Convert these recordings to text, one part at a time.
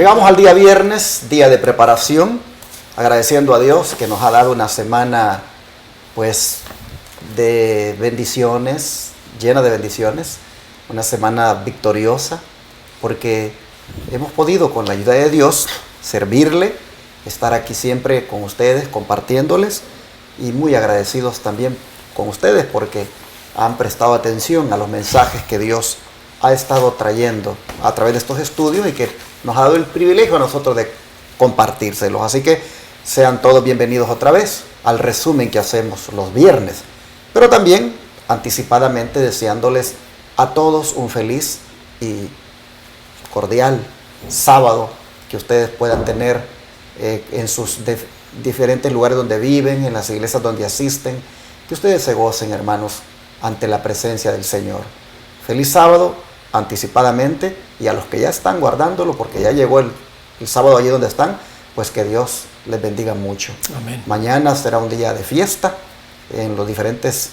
Llegamos al día viernes, día de preparación, agradeciendo a Dios que nos ha dado una semana pues de bendiciones, llena de bendiciones, una semana victoriosa, porque hemos podido con la ayuda de Dios servirle, estar aquí siempre con ustedes, compartiéndoles, y muy agradecidos también con ustedes porque han prestado atención a los mensajes que Dios ha estado trayendo a través de estos estudios y que nos ha dado el privilegio a nosotros de compartírselos. Así que sean todos bienvenidos otra vez al resumen que hacemos los viernes, pero también anticipadamente deseándoles a todos un feliz y cordial sábado que ustedes puedan tener en sus diferentes lugares donde viven, en las iglesias donde asisten, que ustedes se gocen, hermanos, ante la presencia del Señor. Feliz sábado anticipadamente, y a los que ya están guardándolo porque ya llegó el sábado allí donde están, pues que Dios les bendiga mucho. Amén. Mañana será un día de fiesta en los diferentes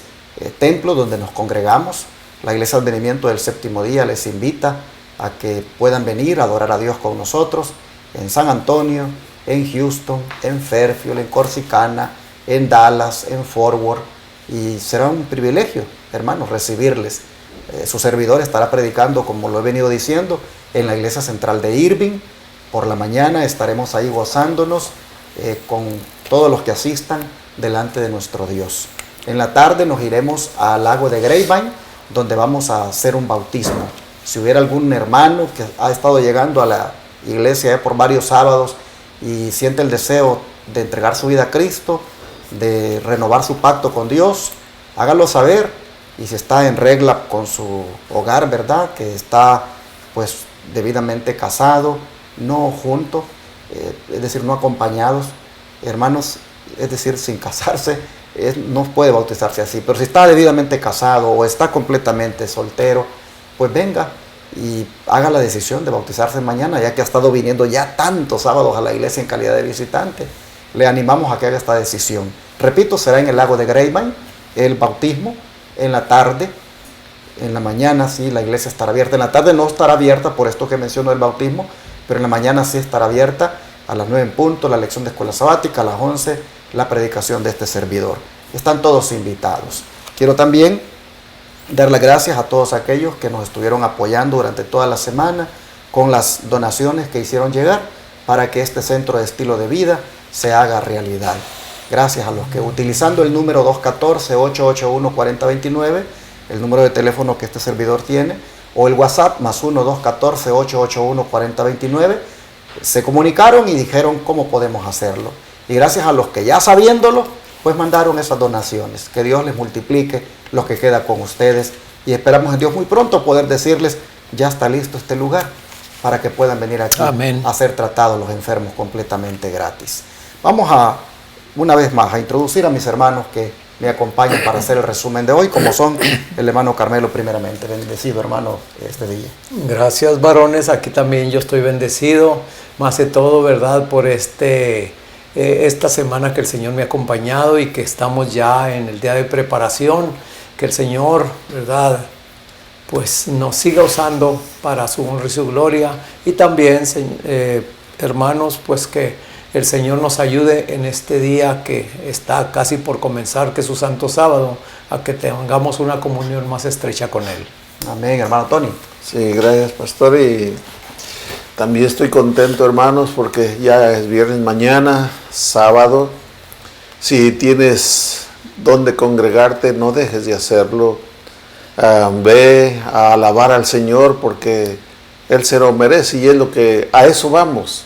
templos donde nos congregamos. La Iglesia Advenimiento del Séptimo Día les invita a que puedan venir a adorar a Dios con nosotros en San Antonio, en Houston, en Fairfield, en Corsicana, en Dallas, en Fort Worth, y será un privilegio, hermanos, recibirles. Su servidor estará predicando, como lo he venido diciendo, en la iglesia central de Irving. Por la mañana estaremos ahí gozándonos con todos los que asistan delante de nuestro Dios. En la tarde nos iremos al lago de Grapevine, donde vamos a hacer un bautismo. Si hubiera algún hermano que ha estado llegando a la iglesia por varios sábados y siente el deseo de entregar su vida a Cristo, de renovar su pacto con Dios, hágalo saber. Y si está en regla con su hogar, ¿verdad? Que está pues debidamente casado, no juntos, es decir, no acompañados, hermanos, es decir, sin casarse, no puede bautizarse así. Pero si está debidamente casado o está completamente soltero, pues venga y haga la decisión de bautizarse mañana, ya que ha estado viniendo ya tantos sábados a la iglesia en calidad de visitante. Le animamos a que haga esta decisión. Repito, será en el lago de Grapevine el bautismo. En la tarde, en la mañana sí, la iglesia estará abierta. En la tarde no estará abierta por esto que menciono del bautismo, pero en la mañana sí estará abierta a las 9 en punto, la lección de escuela sabática, a las 11, la predicación de este servidor. Están todos invitados. Quiero también dar las gracias a todos aquellos que nos estuvieron apoyando durante toda la semana con las donaciones que hicieron llegar para que este centro de estilo de vida se haga realidad. Gracias a los que, utilizando el número 214-881-4029, el número de teléfono que este servidor tiene, o el WhatsApp más 1-214-881-4029, se comunicaron y dijeron cómo podemos hacerlo. Y gracias a los que ya sabiéndolo, pues mandaron esas donaciones. Que Dios les multiplique lo que queda con ustedes. Y esperamos en Dios muy pronto poder decirles, ya está listo este lugar, para que puedan venir aquí. Amén. A ser tratados los enfermos completamente gratis. Vamos a una vez más a introducir a mis hermanos que me acompañan para hacer el resumen de hoy, como son el hermano Carmelo primeramente. Bendecido, hermano, este día. Gracias, varones. Aquí también yo estoy bendecido, más de todo, ¿verdad?, por esta semana que el Señor me ha acompañado y que estamos ya en el día de preparación. Que el Señor, ¿verdad?, pues nos siga usando para su honra y su gloria. Y también, hermanos, pues que el Señor nos ayude en este día que está casi por comenzar, que es su Santo Sábado, a que tengamos una comunión más estrecha con Él. Amén, hermano Tony. Sí, gracias, pastor. Y también estoy contento, hermanos, porque ya es viernes, mañana, sábado. Si tienes donde congregarte, no dejes de hacerlo. Ve a alabar al Señor porque Él se lo merece y es lo que a eso vamos.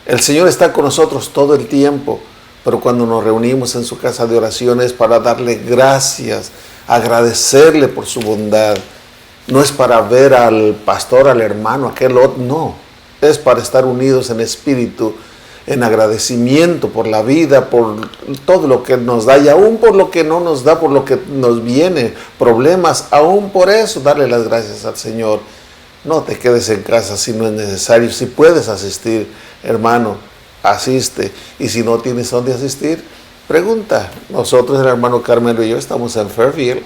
El Señor está con nosotros todo el tiempo, pero cuando nos reunimos en su casa de oración es para darle gracias, agradecerle por su bondad. No es para ver al pastor, al hermano, aquel otro, no. Es para estar unidos en espíritu, en agradecimiento por la vida, por todo lo que Él nos da y aún por lo que no nos da, por lo que nos viene, problemas, aún por eso darle las gracias al Señor. No te quedes en casa si no es necesario. Si puedes asistir, hermano, asiste. Y si no tienes dónde asistir, pregunta. Nosotros, el hermano Carmelo y yo, estamos en Fairfield.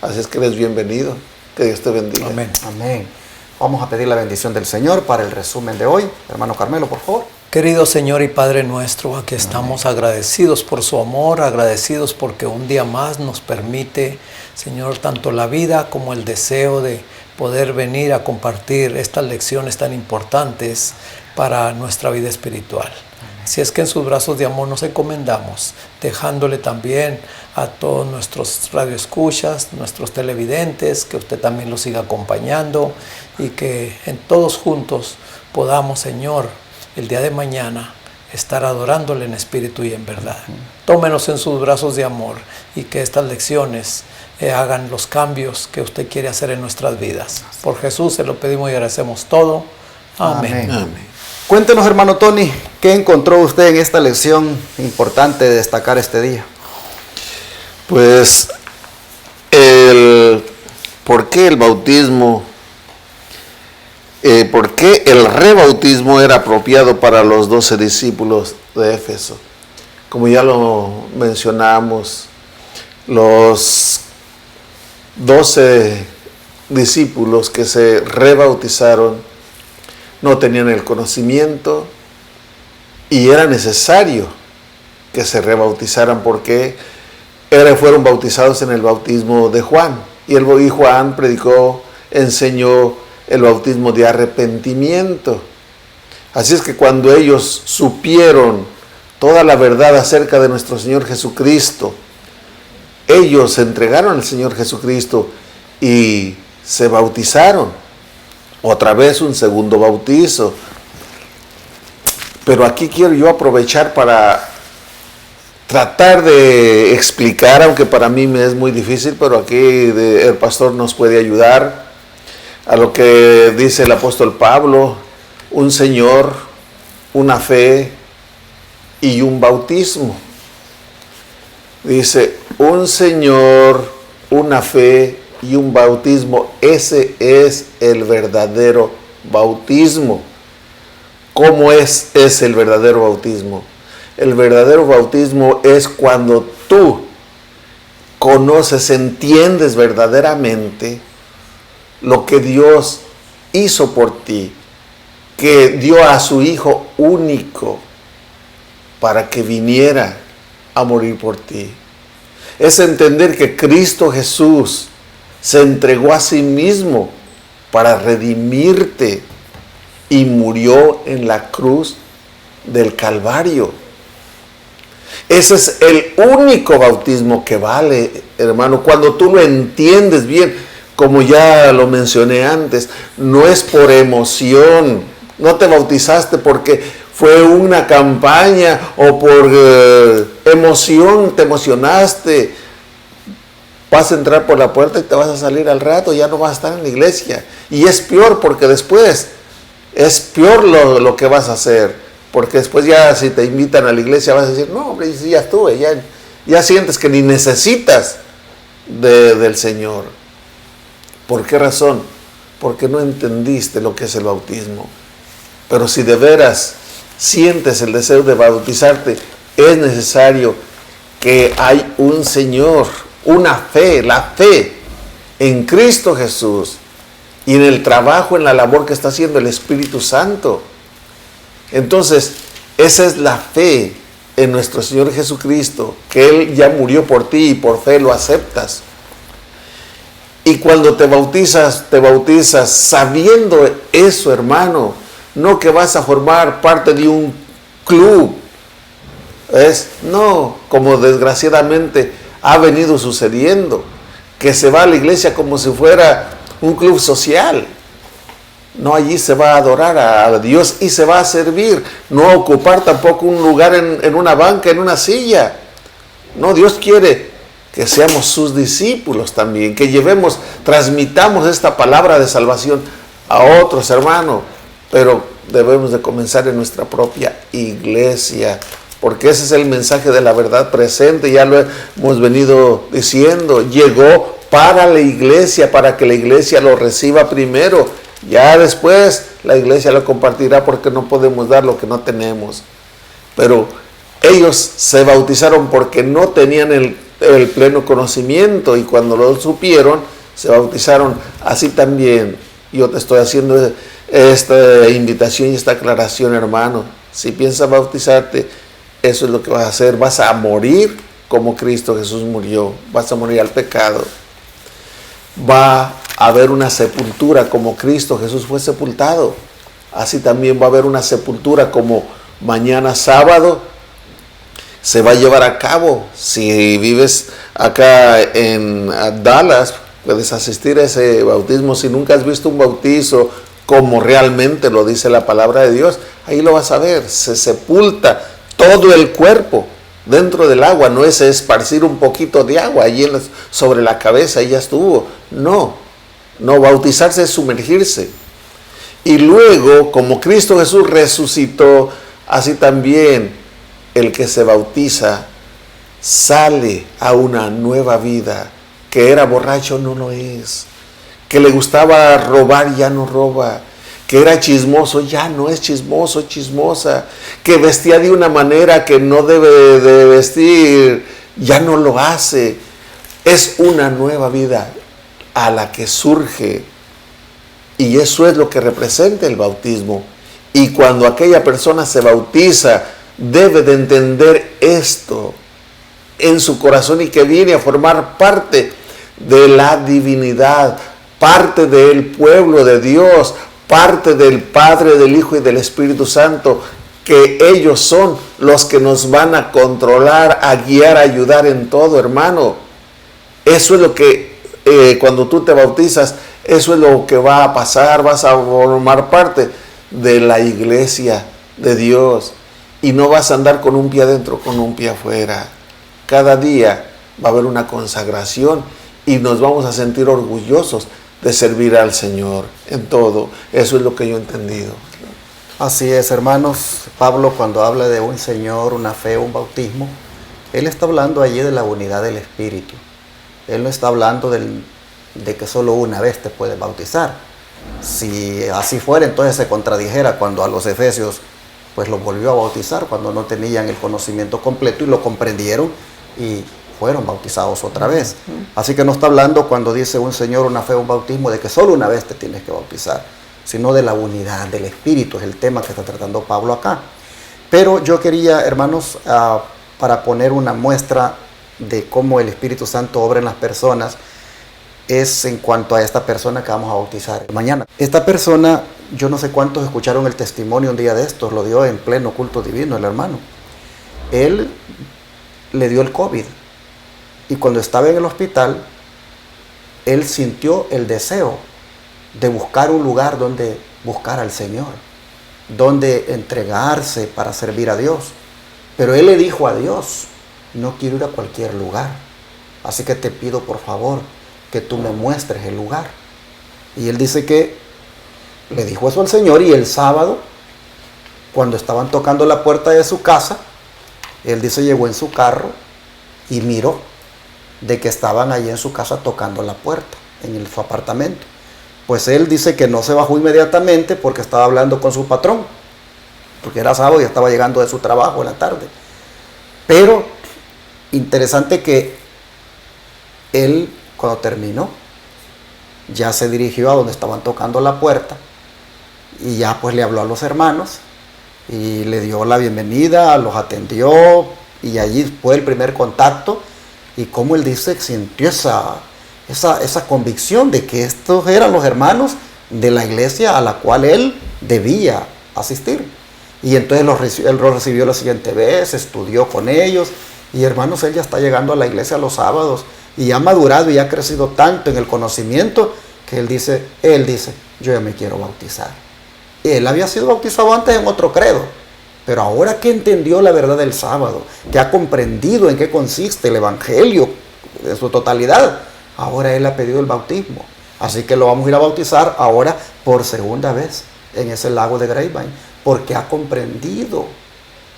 Así es que eres bienvenido. Que Dios te bendiga. Amén. Amén. Vamos a pedir la bendición del Señor para el resumen de hoy. Hermano Carmelo, por favor. Querido Señor y Padre nuestro, aquí estamos agradecidos por su amor, agradecidos porque un día más nos permite, Señor, tanto la vida como el deseo de poder venir a compartir estas lecciones tan importantes para nuestra vida espiritual. Así es que en sus brazos de amor nos encomendamos, dejándole también a todos nuestros radioescuchas, nuestros televidentes, que usted también los siga acompañando y que en todos juntos podamos, Señor, el día de mañana estar adorándole en espíritu y en verdad. Tómenos en sus brazos de amor y que estas lecciones hagan los cambios que usted quiere hacer en nuestras vidas. Por Jesús se lo pedimos y agradecemos todo. Amén. Amén. Cuéntenos, hermano Tony, ¿qué encontró usted en esta lección importante de destacar este día? Pues, ¿por qué el bautismo? ¿Por qué el rebautismo era apropiado para los 12 discípulos de Éfeso? Como ya lo mencionamos, los 12 discípulos que se rebautizaron no tenían el conocimiento y era necesario que se rebautizaran porque fueron bautizados en el bautismo de Juan. Y Juan predicó, enseñó el bautismo de arrepentimiento. Así es que cuando ellos supieron toda la verdad acerca de nuestro Señor Jesucristo, ellos se entregaron al Señor Jesucristo y se bautizaron. Otra vez un segundo bautizo. Pero aquí quiero yo aprovechar para tratar de explicar, aunque para mí me es muy difícil, pero aquí el pastor nos puede ayudar a lo que dice el apóstol Pablo: un Señor, una fe y un bautismo. Dice, un Señor, una fe y un bautismo. Ese es el verdadero bautismo. ¿Cómo es el verdadero bautismo? El verdadero bautismo es cuando tú conoces, entiendes verdaderamente lo que Dios hizo por ti, que dio a su Hijo único para que viniera a morir por ti. Es entender que Cristo Jesús se entregó a sí mismo para redimirte y murió en la cruz del Calvario. Ese es el único bautismo que vale, hermano. Cuando tú lo entiendes bien, como ya lo mencioné antes, no es por emoción. No te bautizaste porque fue una campaña o por emoción, te emocionaste. Vas a entrar por la puerta y te vas a salir al rato, ya no vas a estar en la iglesia. Y es peor porque después es peor lo que vas a hacer. Porque después ya si te invitan a la iglesia vas a decir, no, hombre, ya estuve, ya sientes que ni necesitas del Señor. ¿Por qué razón? Porque no entendiste lo que es el bautismo. Pero si de veras sientes el deseo de bautizarte, es necesario que hay un Señor, una fe, la fe en Cristo Jesús y en el trabajo, en la labor que está haciendo el Espíritu Santo. Entonces, esa es la fe en nuestro Señor Jesucristo, que Él ya murió por ti y por fe lo aceptas. Y cuando te bautizas sabiendo eso, hermano, no que vas a formar parte de un club. No, como desgraciadamente ha venido sucediendo, que se va a la iglesia como si fuera un club social. No, allí se va a adorar a Dios y se va a servir, no a ocupar tampoco un lugar en una banca, en una silla. No, Dios quiere que seamos sus discípulos también, que transmitamos esta palabra de salvación a otros hermanos, pero debemos de comenzar en nuestra propia iglesia, porque ese es el mensaje de la verdad presente, ya lo hemos venido diciendo, llegó para la iglesia, para que la iglesia lo reciba primero, ya después la iglesia lo compartirá porque no podemos dar lo que no tenemos. Pero ellos se bautizaron porque no tenían el pleno conocimiento y cuando lo supieron se bautizaron. Así también Yo te estoy haciendo esta invitación y esta aclaración, hermano. Si piensas bautizarte, eso es lo que vas a hacer. Vas a morir como Cristo Jesús murió. Vas a morir al pecado. Va a haber una sepultura como Cristo Jesús fue sepultado. Así también va a haber una sepultura como mañana sábado se va a llevar a cabo. Si vives acá en Dallas, puedes asistir a ese bautismo. Si nunca has visto un bautizo como realmente lo dice la palabra de Dios, ahí lo vas a ver. Se sepulta todo el cuerpo dentro del agua. No es esparcir un poquito de agua allí sobre la cabeza y ya estuvo. No, bautizarse es sumergirse. Y luego, como Cristo Jesús resucitó, así también el que se bautiza sale a una nueva vida. Que era borracho no lo es. Que le gustaba robar ya no roba. Que era chismoso ya no es chismoso, chismosa. Que vestía de una manera que no debe de vestir, ya no lo hace. Es una nueva vida a la que surge. Y eso es lo que representa el bautismo. Y cuando aquella persona se bautiza, debe de entender esto en su corazón y que viene a formar parte de la divinidad, parte del pueblo de Dios, parte del Padre, del Hijo y del Espíritu Santo, que ellos son los que nos van a controlar, a guiar, a ayudar en todo, hermano. Eso es lo que cuando tú te bautizas, eso es lo que va a pasar. Vas a formar parte de la iglesia de Dios y no vas a andar con un pie adentro, con un pie afuera. Cada día va a haber una consagración y nos vamos a sentir orgullosos de servir al Señor en todo. Eso es lo que yo he entendido. Así es, hermanos. Pablo, cuando habla de un Señor, una fe, un bautismo, él está hablando allí de la unidad del Espíritu. Él no está hablando de que solo una vez te puedes bautizar. Si así fuera, entonces se contradijera cuando a los efesios pues los volvió a bautizar, cuando no tenían el conocimiento completo y lo comprendieron y fueron bautizados otra vez. Así que no está hablando cuando dice un Señor, una fe, un bautismo, de que solo una vez te tienes que bautizar, sino de la unidad del Espíritu. Es el tema que está tratando Pablo acá. Pero yo quería, hermanos, para poner una muestra de cómo el Espíritu Santo obra en las personas, es en cuanto a esta persona que vamos a bautizar mañana. Esta persona, yo no sé cuántos escucharon el testimonio un día de estos, lo dio en pleno culto divino el hermano. Él le dio el COVID y cuando estaba en el hospital, él sintió el deseo de buscar un lugar donde buscar al Señor, donde entregarse para servir a Dios. Pero él le dijo a Dios, no quiero ir a cualquier lugar, así que te pido por favor que tú me muestres el lugar. Y él dice que le dijo eso al Señor, y el sábado, cuando estaban tocando la puerta de su casa, él dice, llegó en su carro y miró de que estaban allí en su casa tocando la puerta, en su apartamento. Pues él dice que no se bajó inmediatamente porque estaba hablando con su patrón, porque era sábado y estaba llegando de su trabajo en la tarde. Pero interesante que él, cuando terminó, ya se dirigió a donde estaban tocando la puerta y ya pues le habló a los hermanos y le dio la bienvenida, los atendió, y allí fue el primer contacto. Y como él dice, sintió esa convicción de que estos eran los hermanos de la iglesia a la cual él debía asistir. Y entonces él los recibió la siguiente vez, estudió con ellos, y hermanos, él ya está llegando a la iglesia los sábados y ha madurado y ha crecido tanto en el conocimiento que él dice, yo ya me quiero bautizar. Él había sido bautizado antes en otro credo, pero ahora que entendió la verdad del sábado, que ha comprendido en qué consiste el evangelio en su totalidad, ahora él ha pedido el bautismo. Así que lo vamos a ir a bautizar ahora por segunda vez en ese lago de Grapevine, porque ha comprendido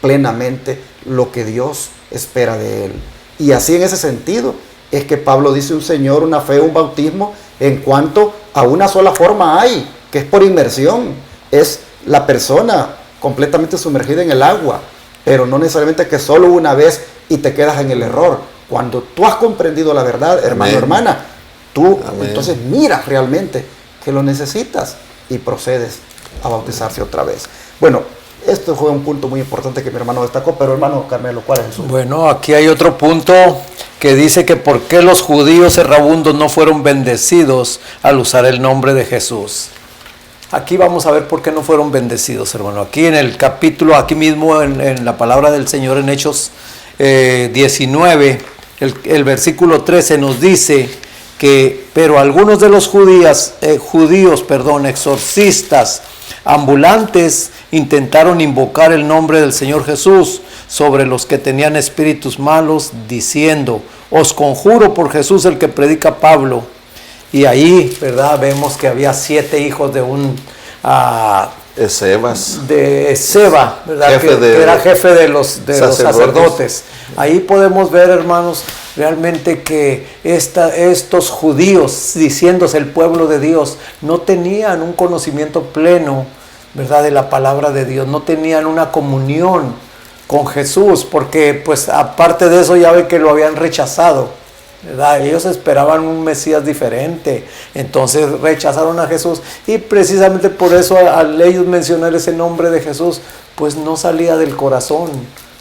plenamente lo que Dios espera de él. Y así, en ese sentido, es que Pablo dice un Señor, una fe, un bautismo, en cuanto a una sola forma hay, que es por inmersión. Es la persona completamente sumergida en el agua, pero no necesariamente que solo una vez y te quedas en el error. Cuando tú has comprendido la verdad, hermano, hermana, tú entonces miras realmente que lo necesitas, y procedes a bautizarse otra vez. Bueno, esto fue un punto muy importante que mi hermano destacó, pero hermano Carmelo, ¿cuál es el suyo? Bueno, aquí hay otro punto que dice que por qué los judíos errabundos no fueron bendecidos al usar el nombre de Jesús. Aquí vamos a ver por qué no fueron bendecidos, hermano. Aquí en el capítulo, aquí mismo en la palabra del Señor en Hechos 19, el versículo 13 nos dice que, pero algunos de los judíos, exorcistas, ambulantes, intentaron invocar el nombre del Señor Jesús sobre los que tenían espíritus malos, diciendo, os conjuro por Jesús el que predica Pablo. Y ahí, ¿verdad? Vemos que había 7 hijos de un Escevas. de Seba, ¿verdad? Que era jefe de los sacerdotes. Ahí podemos ver, hermanos, realmente que estos judíos, diciéndose el pueblo de Dios, no tenían un conocimiento pleno, ¿verdad?, de la palabra de Dios, no tenían una comunión con Jesús, porque pues aparte de eso ya ve que lo habían rechazado, ¿verdad? Ellos esperaban un Mesías diferente, entonces rechazaron a Jesús, y precisamente por eso al ellos mencionar ese nombre de Jesús, pues no salía del corazón,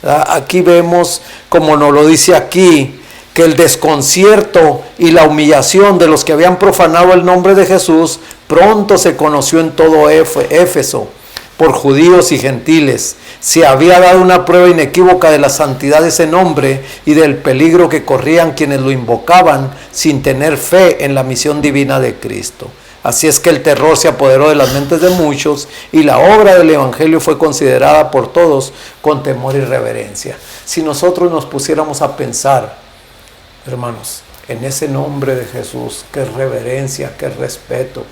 ¿verdad? Aquí vemos, como nos lo dice aquí, que el desconcierto y la humillación de los que habían profanado el nombre de Jesús pronto se conoció en todo Éfeso, por judíos y gentiles. Se había dado una prueba inequívoca de la santidad de ese nombre y del peligro que corrían quienes lo invocaban sin tener fe en la misión divina de Cristo. Así es que el terror se apoderó de las mentes de muchos y la obra del Evangelio fue considerada por todos con temor y reverencia. Si nosotros nos pusiéramos a pensar, hermanos, en ese nombre de Jesús, qué reverencia, qué respeto,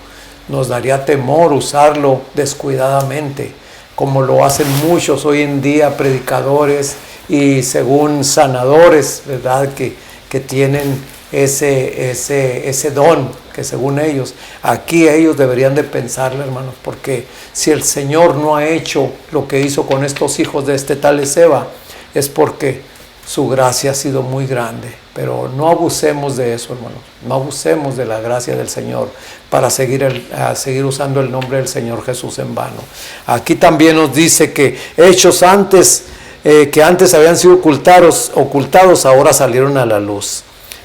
nos daría temor usarlo descuidadamente, como lo hacen muchos hoy en día, predicadores y según sanadores, ¿verdad?, que tienen ese don, que según ellos, aquí ellos deberían de pensarle, hermanos, porque si el Señor no ha hecho lo que hizo con estos hijos de este tal Esceva, es porque su gracia ha sido muy grande. Pero no abusemos de eso, hermanos, no abusemos de la gracia del Señor para seguir usando el nombre del Señor Jesús en vano. Aquí también nos dice que hechos que antes habían sido ocultados, ahora salieron a la luz.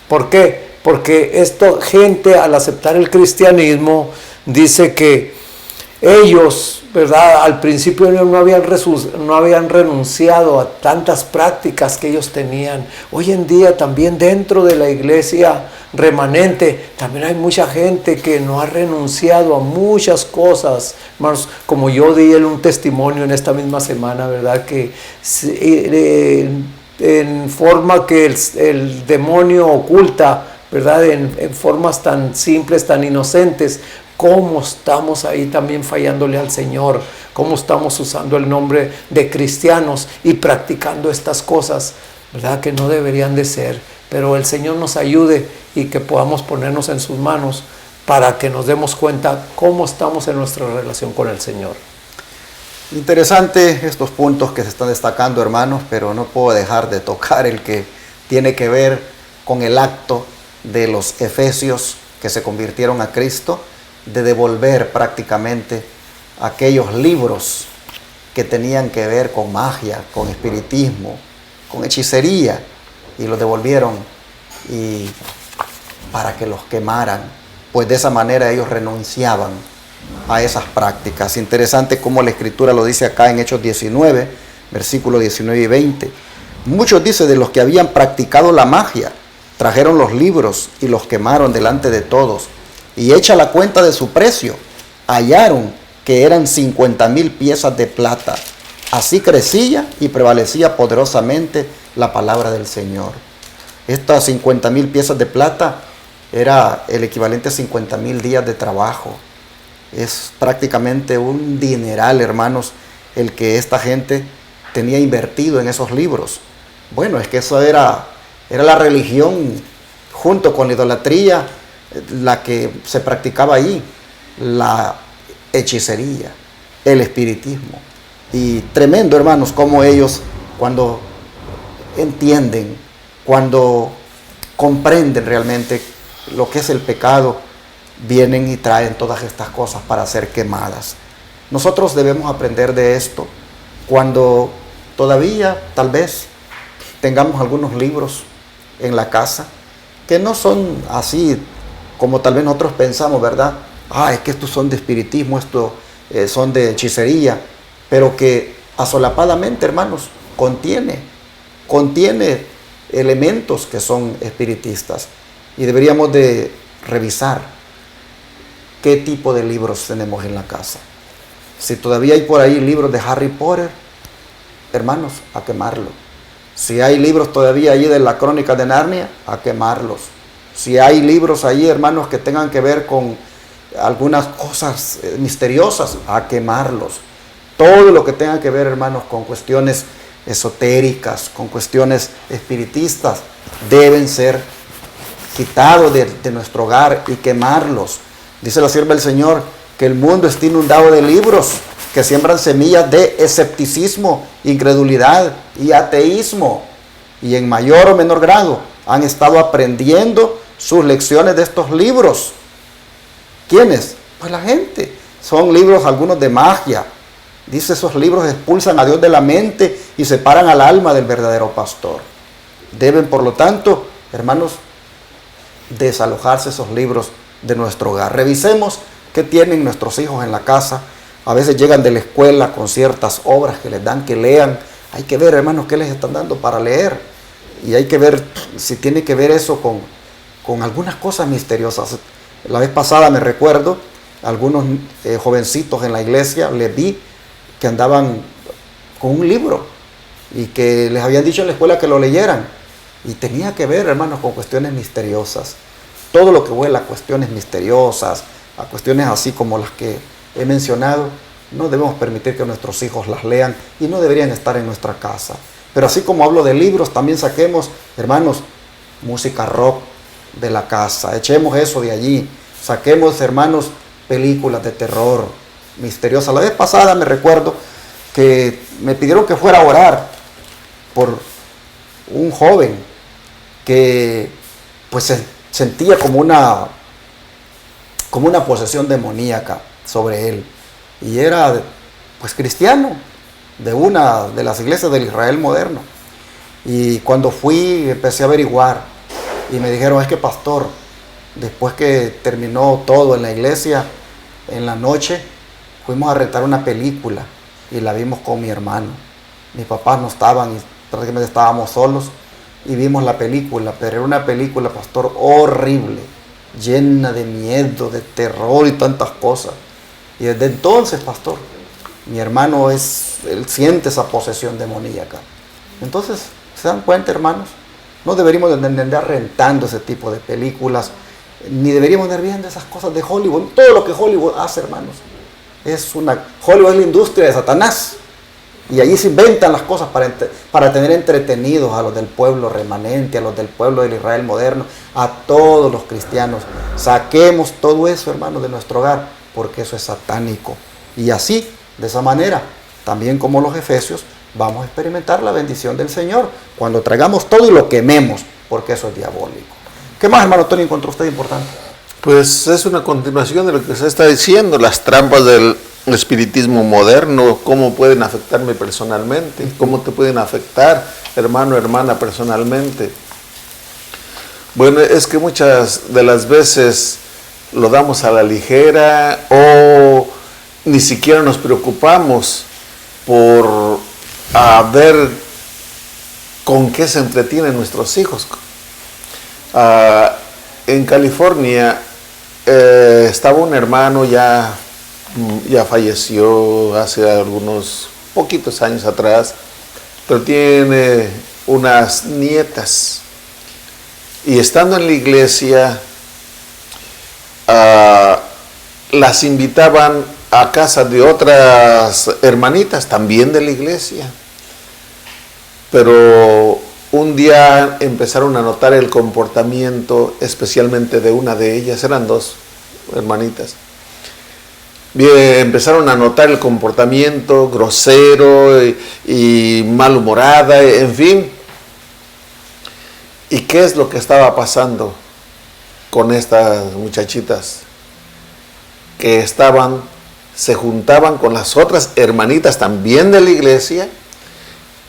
¿Por qué? Porque gente al aceptar el cristianismo dice que ellos, ¿verdad?, al principio no habían renunciado a tantas prácticas que ellos tenían. Hoy en día también dentro de la iglesia remanente también hay mucha gente que no ha renunciado a muchas cosas, hermanos, como yo di un testimonio en esta misma semana, ¿verdad?, que en forma que el demonio oculta, ¿verdad?, en formas tan simples, tan inocentes, cómo estamos ahí también fallándole al Señor, cómo estamos usando el nombre de cristianos y practicando estas cosas, ¿verdad?, que no deberían de ser. Pero el Señor nos ayude y que podamos ponernos en sus manos para que nos demos cuenta cómo estamos en nuestra relación con el Señor. Interesante estos puntos que se están destacando, hermanos, pero no puedo dejar de tocar el que tiene que ver con el acto de los efesios que se convirtieron a Cristo, de devolver prácticamente aquellos libros que tenían que ver con magia, con espiritismo, con hechicería, y los devolvieron y para que los quemaran, pues de esa manera ellos renunciaban a esas prácticas. Interesante cómo la Escritura lo dice acá en Hechos 19, versículos 19 y 20. Muchos, dice, de los que habían practicado la magia, trajeron los libros y los quemaron delante de todos, y hecha la cuenta de su precio, hallaron que eran 50,000 piezas de plata. Así crecía y prevalecía poderosamente la palabra del Señor. Estas 50,000 piezas de plata era el equivalente a 50,000 días de trabajo. Es prácticamente un dineral, hermanos, el que esta gente tenía invertido en esos libros. Bueno, es que eso era la religión junto con la idolatría, la que se practicaba ahí, la hechicería, el espiritismo. Y tremendo, hermanos, como ellos, cuando entienden, cuando comprenden realmente lo que es el pecado, vienen y traen todas estas cosas para ser quemadas. Nosotros debemos aprender de esto cuando todavía tal vez tengamos algunos libros en la casa que no son así como tal vez nosotros pensamos, ¿verdad? Es que estos son de espiritismo, estos son de hechicería, pero que asolapadamente, hermanos, contiene elementos que son espiritistas, y deberíamos de revisar qué tipo de libros tenemos en la casa. Si todavía hay por ahí libros de Harry Potter, hermanos, a quemarlo. Si hay libros todavía allí de la Crónica de Narnia, a quemarlos. Si hay libros ahí, hermanos, que tengan que ver con algunas cosas misteriosas, a quemarlos. Todo lo que tenga que ver, hermanos, con cuestiones esotéricas, con cuestiones espiritistas, deben ser quitados de nuestro hogar y quemarlos. Dice la sierva del Señor que el mundo está inundado de libros que siembran semillas de escepticismo, incredulidad y ateísmo, y en mayor o menor grado han estado aprendiendo sus lecciones de estos libros. ¿Quiénes? Pues la gente. Son libros algunos de magia. Dice, esos libros expulsan a Dios de la mente y separan al alma del verdadero pastor. Deben, por lo tanto, hermanos, desalojarse esos libros de nuestro hogar. Revisemos qué tienen nuestros hijos en la casa. A veces llegan de la escuela con ciertas obras que les dan que lean. Hay que ver, hermanos, qué les están dando para leer. Y hay que ver si tiene que ver eso con algunas cosas misteriosas. La vez pasada me recuerdo, algunos jovencitos en la iglesia, les vi que andaban con un libro y que les habían dicho en la escuela que lo leyeran. Y tenía que ver, hermanos, con cuestiones misteriosas. Todo lo que huele a cuestiones misteriosas, a cuestiones así como las que he mencionado, no debemos permitir que nuestros hijos las lean y no deberían estar en nuestra casa. Pero así como hablo de libros, también saquemos, hermanos, música rock de la casa. Echemos eso de allí. Saquemos, hermanos, películas de terror misteriosas. La vez pasada me recuerdo que me pidieron que fuera a orar por un joven que pues se sentía como una posesión demoníaca sobre él, y era pues cristiano de una de las iglesias del Israel moderno. Y cuando fui empecé a averiguar y me dijeron, es que pastor, después que terminó todo en la iglesia, en la noche fuimos a rentar una película y la vimos con mi hermano. Mis papás no estaban y prácticamente estábamos solos y vimos la película, pero era una película, pastor, horrible, llena de miedo, de terror y tantas cosas. Y desde entonces, pastor, mi hermano él siente esa posesión demoníaca. Entonces, ¿se dan cuenta, hermanos? No deberíamos de andar rentando ese tipo de películas, ni deberíamos andar viendo esas cosas de Hollywood. Todo lo que Hollywood hace, hermanos, Hollywood es la industria de Satanás. Y allí se inventan las cosas para tener entretenidos a los del pueblo remanente, a los del pueblo del Israel moderno, a todos los cristianos. Saquemos todo eso, hermanos, de nuestro hogar, porque eso es satánico. Y así, de esa manera, también como los efesios, vamos a experimentar la bendición del Señor cuando traigamos todo y lo quememos, porque eso es diabólico. ¿Qué más, hermano Tony, encontró usted importante? Pues es una continuación de lo que se está diciendo, las trampas del espiritismo moderno, cómo pueden afectarme personalmente, cómo te pueden afectar, hermano, hermana, personalmente. Bueno, es que muchas de las veces lo damos a la ligera o ni siquiera nos preocupamos por ver con qué se entretienen nuestros hijos. En California estaba un hermano, ya falleció hace algunos poquitos años atrás, pero tiene unas nietas. Y estando en la iglesia, las invitaban a casa de otras hermanitas, también de la iglesia. Pero un día empezaron a notar el comportamiento, especialmente de una de ellas, eran dos hermanitas. Empezaron a notar el comportamiento grosero y malhumorada, en fin. ¿Y qué es lo que estaba pasando con estas muchachitas? que se juntaban con las otras hermanitas también de la iglesia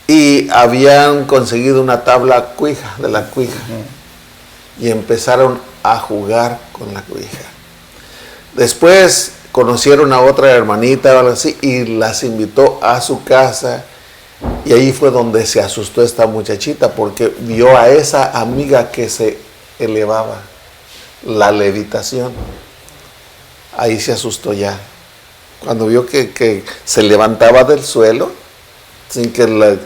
y habían conseguido una tabla cuija, de la cuija, y empezaron a jugar con la cuija. Después conocieron a otra hermanita o algo así y las invitó a su casa, y ahí fue donde se asustó esta muchachita, porque vio a esa amiga que se elevaba, la levitación. Ahí se asustó ya. Cuando vio que se levantaba del suelo, sin que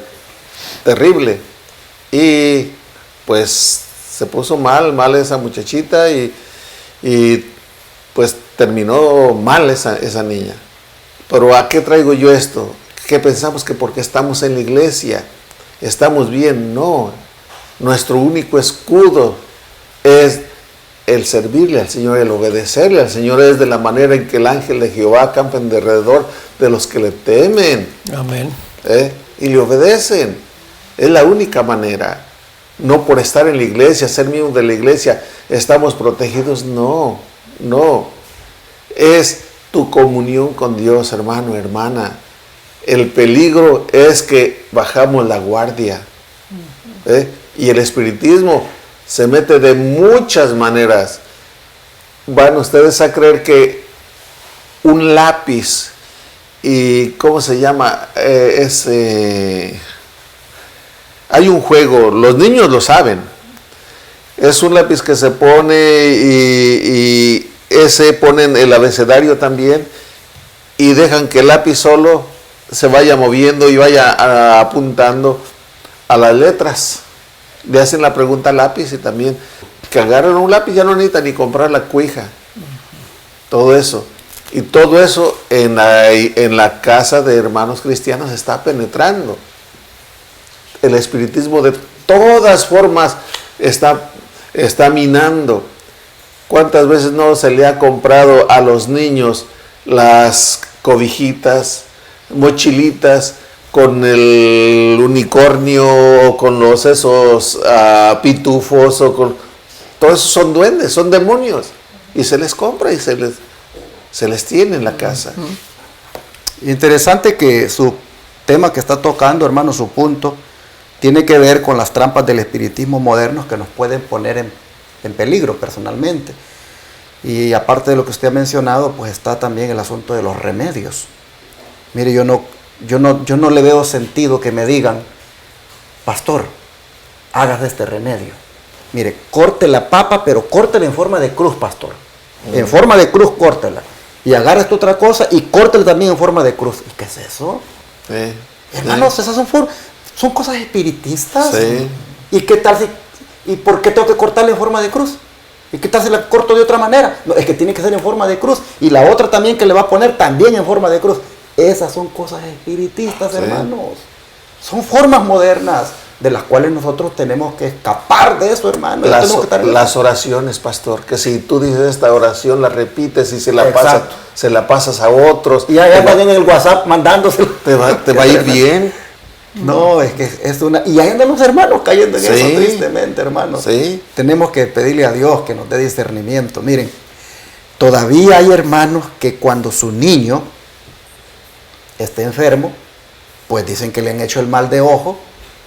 terrible. Y pues se puso mal esa muchachita y pues terminó mal esa niña. Pero ¿a qué traigo yo esto? Que pensamos que porque estamos en la iglesia estamos bien. No, nuestro único escudo es el servirle al Señor, el obedecerle al Señor, es de la manera en que el ángel de Jehová acampa en derredor de los que le temen. Amén. Y le obedecen. Es la única manera. No por estar en la iglesia, ser miembros de la iglesia, estamos protegidos. No. Es tu comunión con Dios, hermano, hermana. El peligro es que bajamos la guardia. Y el espiritismo se mete de muchas maneras. Van ustedes a creer que un lápiz y ¿cómo se llama? Hay un juego, los niños lo saben. Es un lápiz que se pone y ese ponen el abecedario también y dejan que el lápiz solo se vaya moviendo y vaya apuntando a las letras. Le hacen la pregunta al lápiz y también que agarran un lápiz, ya no necesitan ni comprar la cuija. Todo eso. Y todo eso en la casa de hermanos cristianos está penetrando. El espiritismo de todas formas está minando. ¿Cuántas veces no se le ha comprado a los niños las cobijitas, mochilitas, con el unicornio, o con esos pitufos, todos esos son duendes, son demonios, y se les compra y se les tiene en la casa. Interesante que su tema que está tocando, hermano, su punto, tiene que ver con las trampas del espiritismo modernos que nos pueden poner en peligro personalmente. Y aparte de lo que usted ha mencionado, pues está también el asunto de los remedios. Mire, yo no le veo sentido que me digan, pastor, hagas este remedio. Mire, corte la papa, pero córtela en forma de cruz, pastor. En forma de cruz, córtela. Y agarra esta otra cosa y córtela también en forma de cruz. ¿Y qué es eso? Hermanos, esas son cosas espiritistas. Sí. ¿Y qué tal y por qué tengo que cortarla en forma de cruz? ¿Y qué tal si la corto de otra manera? No, es que tiene que ser en forma de cruz. Y la otra también que le va a poner también en forma de cruz. Esas son cosas espiritistas, hermanos. Son formas modernas de las cuales nosotros tenemos que escapar de eso, hermano. Las oraciones, pastor, que si tú dices esta oración, la repites y se la pasas a otros. Y allá van en el WhatsApp mandándoselo. Te va a ir bien. No, es que es una... Y ahí andan los hermanos cayendo en eso, tristemente, hermanos. Sí. Tenemos que pedirle a Dios que nos dé discernimiento. Miren, todavía hay hermanos que cuando su niño esté enfermo, pues dicen que le han hecho el mal de ojo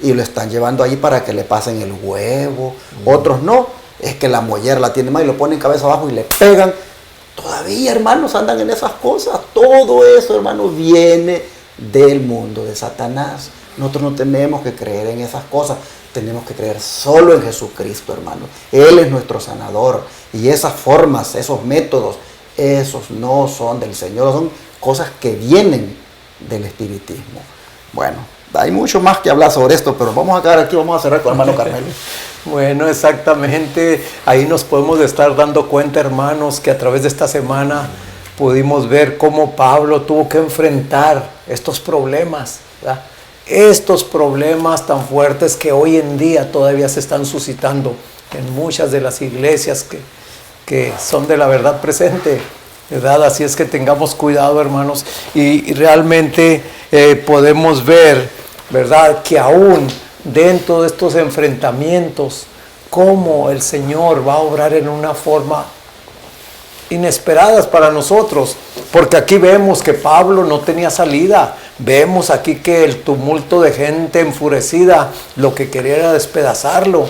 y lo están llevando ahí para que le pasen el huevo. Otros no, es que la mollera la tiene mal y lo ponen cabeza abajo y le pegan. Todavía, hermanos, andan en esas cosas. Todo eso, hermanos, viene del mundo de Satanás. Nosotros no tenemos que creer en esas cosas. Tenemos que creer solo en Jesucristo, hermanos. Él es nuestro sanador. Y esas formas, esos métodos, esos no son del Señor. Son cosas que vienen del espiritismo. Bueno, hay mucho más que hablar sobre esto, pero vamos a quedar aquí, vamos a cerrar con el hermano Carmelo. Bueno, exactamente, ahí nos podemos estar dando cuenta, hermanos, que a través de esta semana pudimos ver cómo Pablo tuvo que enfrentar estos problemas, ¿verdad? Estos problemas tan fuertes que hoy en día todavía se están suscitando en muchas de las iglesias que son de la verdad presente, ¿verdad? Así es que tengamos cuidado, hermanos, y realmente podemos ver, ¿verdad?, que aún dentro de estos enfrentamientos, cómo el Señor va a obrar en una forma inesperadas para nosotros, porque aquí vemos que Pablo no tenía salida, vemos aquí que el tumulto de gente enfurecida lo que quería era despedazarlo,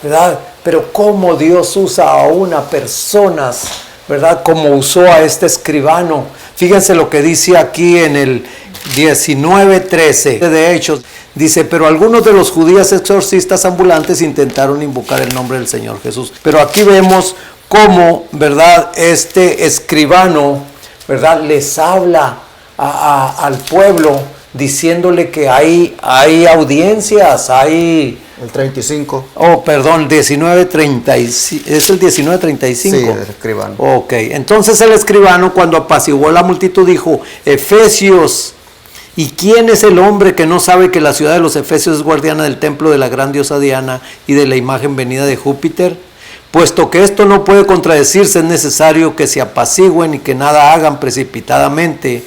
¿verdad? Pero cómo Dios usa a una personas, ¿verdad? Como usó a este escribano. Fíjense lo que dice aquí en el 19:13 de Hechos. Dice, pero algunos de los judíos exorcistas ambulantes intentaron invocar el nombre del Señor Jesús. Pero aquí vemos cómo, ¿verdad? Este escribano, ¿verdad? Les habla al pueblo diciéndole que hay audiencias, hay... El 35. Oh, perdón, 19:35. ¿Es el 19:35? Sí, el escribano. Ok, entonces el escribano cuando apaciguó la multitud dijo, Efesios, ¿y quién es el hombre que no sabe que la ciudad de los Efesios es guardiana del templo de la gran diosa Diana y de la imagen venida de Júpiter? Puesto que esto no puede contradecirse, es necesario que se apacigüen y que nada hagan precipitadamente.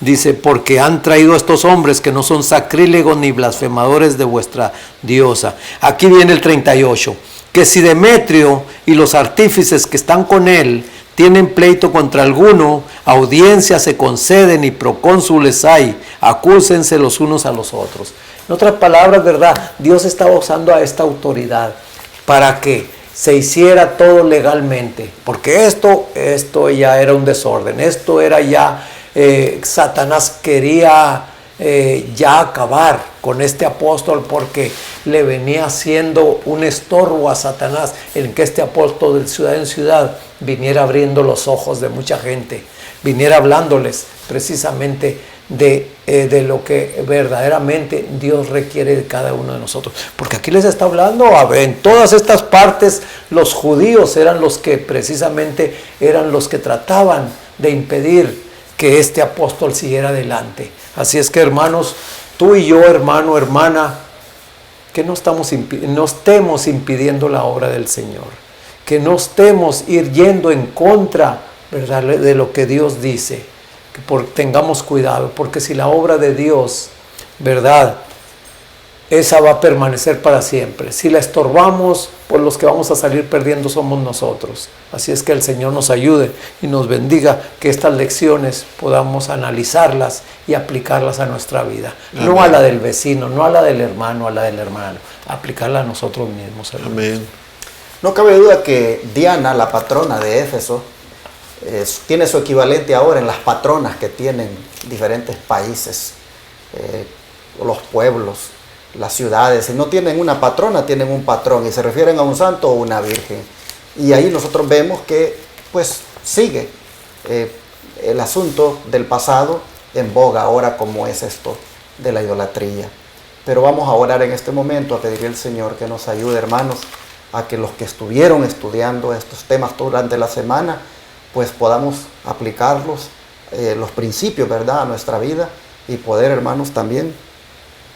Dice, porque han traído a estos hombres que no son sacrílegos ni blasfemadores de vuestra diosa. Aquí viene el 38. Que si Demetrio y los artífices que están con él tienen pleito contra alguno, audiencias se conceden y procónsules hay, acúsense los unos a los otros. En otras palabras, ¿verdad? Dios estaba usando a esta autoridad para que se hiciera todo legalmente, porque esto ya era un desorden, esto era ya, Satanás quería ya acabar con este apóstol porque le venía siendo un estorbo a Satanás en que este apóstol de ciudad en ciudad viniera abriendo los ojos de mucha gente, viniera hablándoles precisamente de lo que verdaderamente Dios requiere de cada uno de nosotros. Porque aquí les está hablando, en todas estas partes los judíos eran los que precisamente eran los que trataban de impedir que este apóstol siguiera adelante. Así es que, hermanos, tú y yo, hermano, hermana, que no estemos impidiendo la obra del Señor, que no estemos yendo en contra, ¿verdad?, de lo que Dios dice, que tengamos cuidado, porque si la obra de Dios, ¿verdad?, esa va a permanecer para siempre. Si la estorbamos, pues los que vamos a salir perdiendo somos nosotros. Así es que el Señor nos ayude y nos bendiga, que estas lecciones podamos analizarlas y aplicarlas a nuestra vida. Amén. No a la del vecino, no a la del hermano, a la del hermano, aplicarla a nosotros mismos. Hermanos. Amén. No cabe duda que Diana, la patrona de Éfeso, tiene su equivalente ahora en las patronas que tienen diferentes países, los pueblos, las ciudades. Si no tienen una patrona, tienen un patrón y se refieren a un santo o una virgen. Y ahí nosotros vemos que pues sigue el asunto del pasado en boga ahora, como es esto de la idolatría. Pero vamos a orar en este momento, a pedirle al Señor que nos ayude, hermanos, a que los que estuvieron estudiando estos temas durante la semana, pues podamos aplicarlos, los principios, ¿verdad?, a nuestra vida y poder, hermanos, también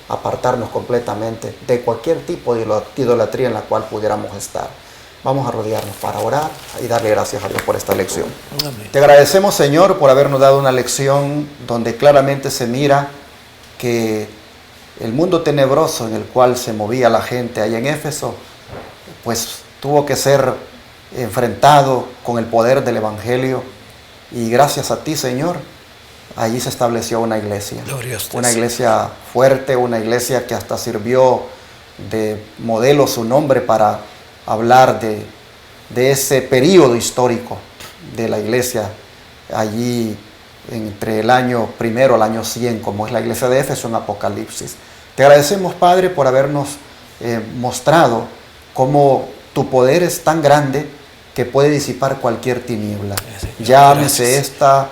apartarnos completamente de cualquier tipo de idolatría en la cual pudiéramos estar. Vamos a rodearnos para orar y darle gracias a Dios por esta lección. Amén. Te agradecemos, Señor, por habernos dado una lección donde claramente se mira que el mundo tenebroso en el cual se movía la gente allá en Éfeso, pues tuvo que ser enfrentado con el poder del Evangelio, y gracias a ti, Señor, allí se estableció una iglesia, una iglesia fuerte, una iglesia que hasta sirvió de modelo su nombre para hablar de ese periodo histórico de la iglesia allí entre el año 1 al año 100, como es la iglesia de Éfeso en Apocalipsis. Te agradecemos, Padre, por habernos mostrado cómo tu poder es tan grande que puede disipar cualquier tiniebla. Llámese esta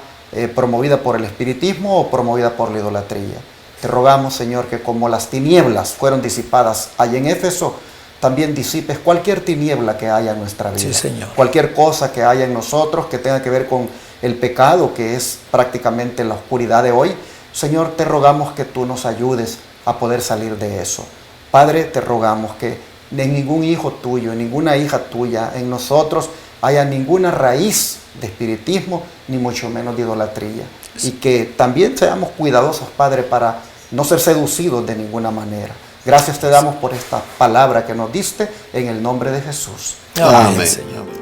promovida por el espiritismo o promovida por la idolatría. Te rogamos, Señor, que como las tinieblas fueron disipadas allá en Éfeso, también disipes cualquier tiniebla que haya en nuestra vida. Sí, Señor. Cualquier cosa que haya en nosotros que tenga que ver con el pecado, que es prácticamente la oscuridad de hoy. Señor, te rogamos que tú nos ayudes a poder salir de eso. Padre, te rogamos que en ningún hijo tuyo, en ninguna hija tuya, en nosotros haya ninguna raíz de espiritismo, ni mucho menos de idolatría. Y que también seamos cuidadosos, Padre, para no ser seducidos de ninguna manera. Gracias te damos por esta palabra que nos diste, en el nombre de Jesús. Amén, Señor.